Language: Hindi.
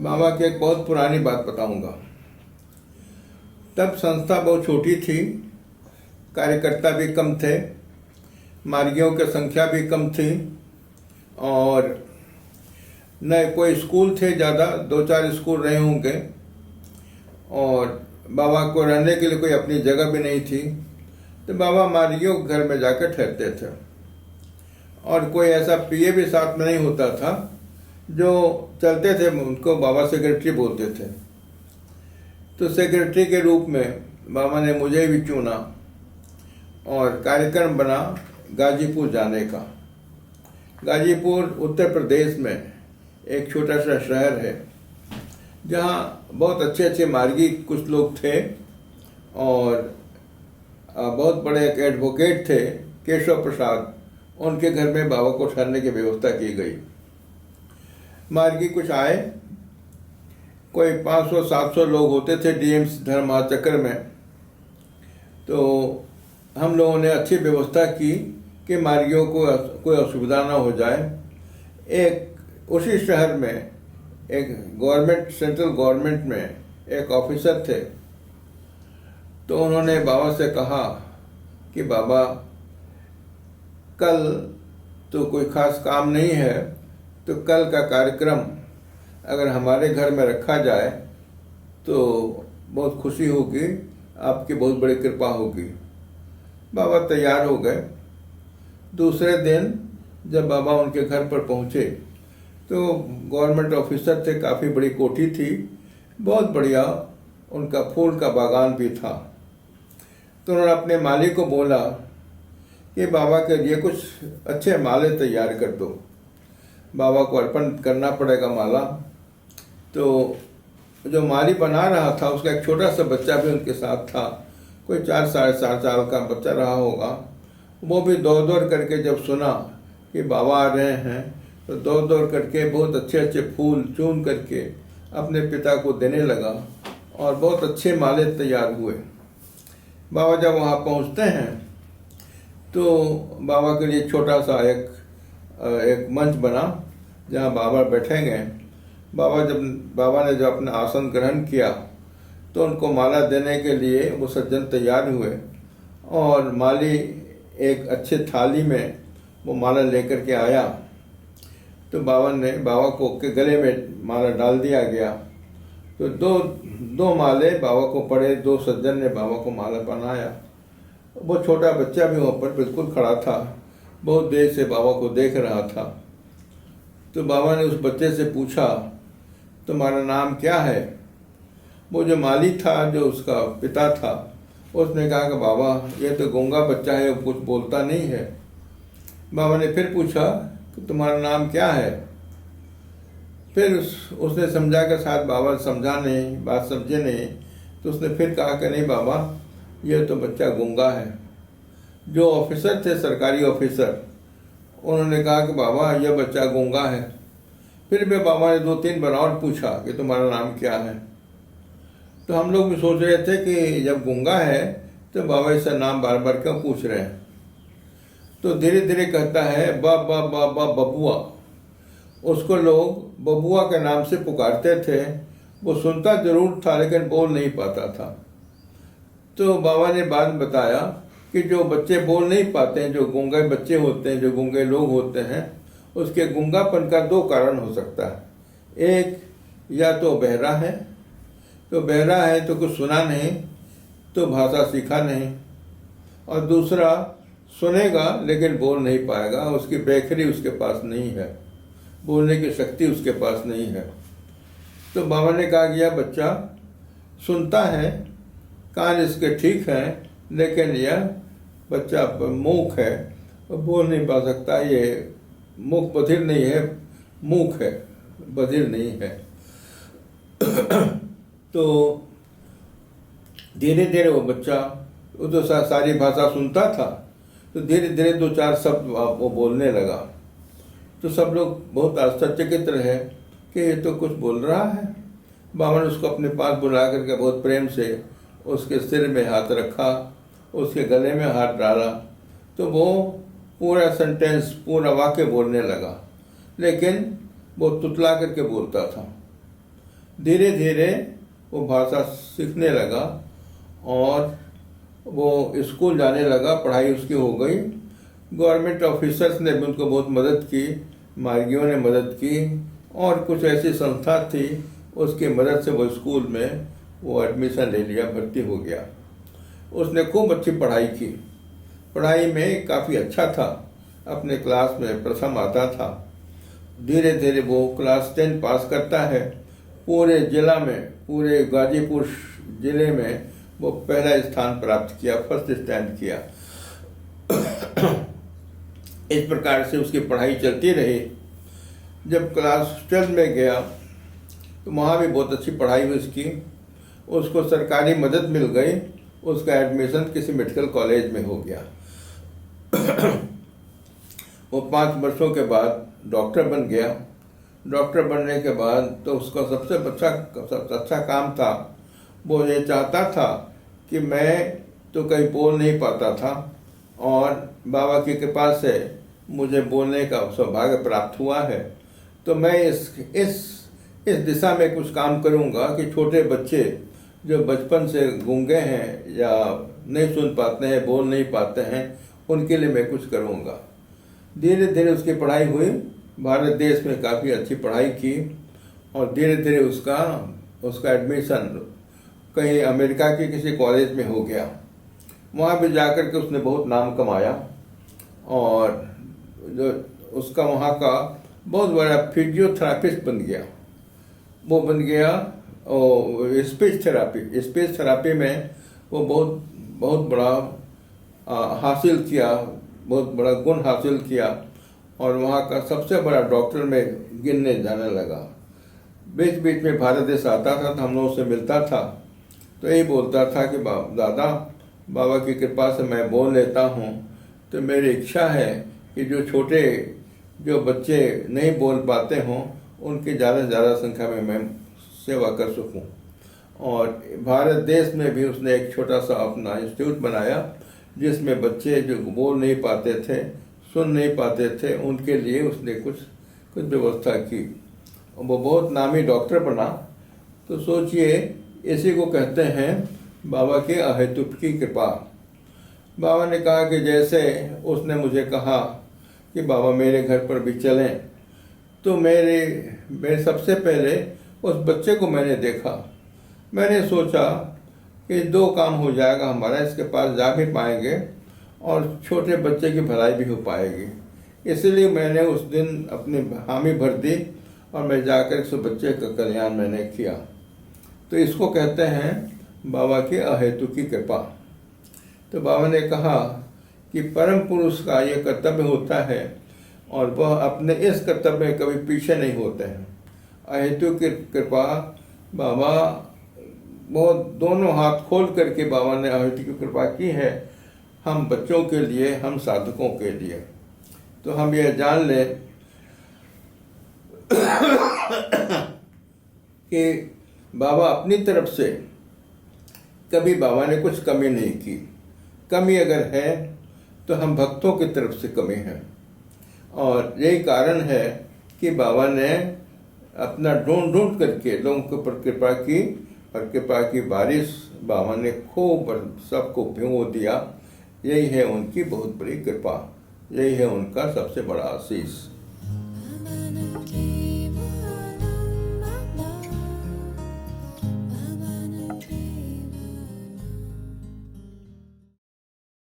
बाबा की एक बहुत पुरानी बात बताऊंगा। तब संस्था बहुत छोटी थी, कार्यकर्ता भी कम थे, मार्गियों की संख्या भी कम थी और न कोई स्कूल थे ज़्यादा, 2-4 स्कूल रहे होंगे और बाबा को रहने के लिए कोई अपनी जगह भी नहीं थी। तो बाबा मार्गियों के घर में जाकर ठहरते थे और कोई ऐसा पीए भी साथ में नहीं होता था। जो चलते थे उनको बाबा सेक्रेटरी बोलते थे। तो सेक्रेटरी के रूप में बाबा ने मुझे भी चुना और कार्यक्रम बना गाजीपुर जाने का। गाजीपुर उत्तर प्रदेश में एक छोटा सा शहर है जहाँ बहुत अच्छे अच्छे मार्गी कुछ लोग थे और बहुत बड़े एक एडवोकेट थे केशव प्रसाद। उनके घर में बाबा को ठहरने की व्यवस्था की गई। मार्गी कुछ आए, कोई 500-700 लोग होते थे डीएमसी धर्म महाचक्र में। तो हम लोगों ने अच्छी व्यवस्था की कि मार्गियों को कोई असुविधा ना हो जाए। एक उसी शहर में एक गवर्नमेंट, सेंट्रल गवर्नमेंट में एक ऑफिसर थे। तो उन्होंने बाबा से कहा कि बाबा कल तो कोई खास काम नहीं है, तो कल का कार्यक्रम अगर हमारे घर में रखा जाए तो बहुत खुशी होगी, आपकी बहुत बड़ी कृपा होगी। बाबा तैयार हो गए। दूसरे दिन जब बाबा उनके घर पर पहुँचे तो गवर्नमेंट ऑफिसर थे, काफ़ी बड़ी कोठी थी, बहुत बढ़िया उनका फूल का बागान भी था। तो उन्होंने अपने माली को बोला कि बाबा के लिए कुछ अच्छे माले तैयार कर दो, बाबा को अर्पण करना पड़ेगा माला। तो जो माली बना रहा था उसका एक छोटा सा बच्चा भी उनके साथ था, कोई 4-4.5 साल का बच्चा रहा होगा। वो भी दौड़ दौड़ करके जब सुना कि बाबा आ रहे हैं तो दौड़ दौड़ करके बहुत अच्छे अच्छे फूल चुन करके अपने पिता को देने लगा और बहुत अच्छे माले तैयार हुए। बाबा जब वहाँ पहुँचते हैं तो बाबा के लिए छोटा सा एक मंच बना जहाँ बाबा बैठेंगे। बाबा ने जब अपना आसन ग्रहण किया तो उनको माला देने के लिए वो सज्जन तैयार हुए और माली एक अच्छे थाली में वो माला लेकर के आया। तो बाबा को के गले में माला डाल दिया गया। तो दो माले बाबा को पड़े, 2 सज्जन ने बाबा को माला पहनाया। वो छोटा बच्चा भी वहाँ पर बिल्कुल खड़ा था, बहुत देर से बाबा को देख रहा था। तो बाबा ने उस बच्चे से पूछा, तुम्हारा नाम क्या है? वो जो माली था, जो उसका पिता था, उसने कहा कि बाबा ये तो गूंगा बच्चा है, वो कुछ बोलता नहीं है। बाबा ने फिर पूछा कि तुम्हारा नाम क्या है? फिर उसने समझा कि शायद बाबा समझा नहीं, बात समझे नहीं। तो उसने फिर कहा कि नहीं बाबा, ये तो बच्चा गूंगा है। जो ऑफिसर थे, सरकारी ऑफिसर, उन्होंने कहा कि बाबा यह बच्चा गूंगा है। फिर भी बाबा ने 2-3 बार और पूछा कि तुम्हारा नाम क्या है। तो हम लोग भी सोच रहे थे कि जब गूंगा है तो बाबा इसका नाम बार बार क्यों पूछ रहे हैं। तो धीरे धीरे कहता है बबुआ। उसको लोग बबुआ के नाम से पुकारते थे। वो सुनता जरूर था लेकिन बोल नहीं पाता था। तो बाबा ने बाद में बताया कि जो बच्चे बोल नहीं पाते हैं, जो गूंगे बच्चे होते हैं, जो गूंगे लोग होते हैं, उसके गूंगापन का 2 कारण हो सकता है। एक, या तो बहरा है, तो बहरा है तो कुछ सुना नहीं, तो भाषा सीखा नहीं। और दूसरा, सुनेगा लेकिन बोल नहीं पाएगा, उसकी बेखरी उसके पास नहीं है, बोलने की शक्ति उसके पास नहीं है। तो बाबा ने कहा कि यह बच्चा सुनता है, कान इसके ठीक हैं, लेकिन यह बच्चा मूक है, बोल नहीं पा सकता। ये मूक बधिर नहीं है, मूक है, बधिर नहीं है। तो धीरे धीरे वो बच्चा, वो तो सारी भाषा सुनता था, तो धीरे धीरे 2-4 शब्द वो बोलने लगा। तो सब लोग बहुत आश्चर्यचकित रहे कि ये तो कुछ बोल रहा है। बाबा ने उसको अपने पास बुला करके बहुत प्रेम से उसके सिर में हाथ रखा, उसके गले में हाथ डाला, तो वो पूरा सेंटेंस, पूरा वाक्य बोलने लगा, लेकिन वो तुतला करके बोलता था। धीरे धीरे वो भाषा सीखने लगा और वो स्कूल जाने लगा, पढ़ाई उसकी हो गई। गवर्नमेंट ऑफिसर्स ने भी उनको बहुत मदद की, मार्गियों ने मदद की, और कुछ ऐसी संस्था थी उसकी मदद से वो स्कूल में वो एडमिशन ले लिया, भर्ती हो गया। उसने खूब अच्छी पढ़ाई की, पढ़ाई में काफ़ी अच्छा था, अपने क्लास में प्रथम आता था। धीरे धीरे वो क्लास 10 पास करता है। पूरे जिला में, पूरे गाजीपुर जिले में वो पहला स्थान प्राप्त किया, फर्स्ट स्टैंड किया। इस प्रकार से उसकी पढ़ाई चलती रही। जब क्लास 12 में गया तो वहाँ भी बहुत अच्छी पढ़ाई हुई उसकी। उसको सरकारी मदद मिल गई, उसका एडमिशन किसी मेडिकल कॉलेज में हो गया। वो 5 वर्षों के बाद डॉक्टर बन गया। डॉक्टर बनने के बाद तो उसका सबसे अच्छा काम था, वो ये चाहता था कि मैं तो कहीं बोल नहीं पाता था और बाबा की कृपा से मुझे बोलने का सौभाग्य प्राप्त हुआ है, तो मैं इस दिशा में कुछ काम करूंगा कि छोटे बच्चे जो बचपन से गूंगे हैं या नहीं सुन पाते हैं, बोल नहीं पाते हैं, उनके लिए मैं कुछ करूंगा। धीरे धीरे उसकी पढ़ाई हुई, भारत देश में काफ़ी अच्छी पढ़ाई की और धीरे धीरे उसका एडमिशन कहीं अमेरिका के किसी कॉलेज में हो गया। वहाँ भी जाकर के उसने बहुत नाम कमाया और जो उसका वहाँ का बहुत बड़ा फिजियोथेरापिस्ट बन गया। वो बन गया और स्पीच थेरापी में वो बहुत बड़ा हासिल किया, बहुत बड़ा गुण हासिल किया और वहाँ का सबसे बड़ा डॉक्टर में गिनने जाने लगा। बीच बीच में भारत देश आता था तो हम लोगों से मिलता था, तो यही बोलता था कि दादा, बाबा की कृपा से मैं बोल लेता हूँ, तो मेरी इच्छा है कि जो बच्चे नहीं बोल पाते हों उनकी ज़्यादा से ज़्यादा संख्या में मैं सेवा कर सकूं। और भारत देश में भी उसने एक छोटा सा अपना इंस्टीट्यूट बनाया जिसमें बच्चे जो बोल नहीं पाते थे, सुन नहीं पाते थे, उनके लिए उसने कुछ व्यवस्था की। वो बहुत नामी डॉक्टर बना। तो सोचिए, इसी को कहते हैं बाबा के अहेतुक की कृपा। बाबा ने कहा कि जैसे उसने मुझे कहा कि बाबा मेरे घर पर भी चलें, तो मेरे सबसे पहले उस बच्चे को मैंने देखा। मैंने सोचा कि 2 काम हो जाएगा हमारा, इसके पास जा भी पाएंगे और छोटे बच्चे की भलाई भी हो पाएगी। इसलिए मैंने उस दिन अपनी हामी भर दी और मैं जाकर उस बच्चे का कल्याण मैंने किया। तो इसको कहते हैं बाबा की अहेतुकी कृपा। तो बाबा ने कहा कि परम पुरुष का ये कर्तव्य होता है और वह अपने इस कर्तव्य में कभी पीछे नहीं होते हैं। अहेतुक की कृपा, बाबा बहुत दोनों हाथ खोल करके बाबा ने अहेतुक की कृपा की है, हम बच्चों के लिए, हम साधकों के लिए। तो हम यह जान लें कि बाबा अपनी तरफ से कभी बाबा ने कुछ कमी नहीं की। कमी अगर है तो हम भक्तों की तरफ से कमी है, और यही कारण है कि बाबा ने अपना ढूंढ करके लोगों के ऊपर कृपा की और कृपा की बारिश बाबा ने खूब सबको भिगो दिया। यही है उनकी बहुत बड़ी कृपा, यही है उनका सबसे बड़ा आशीष।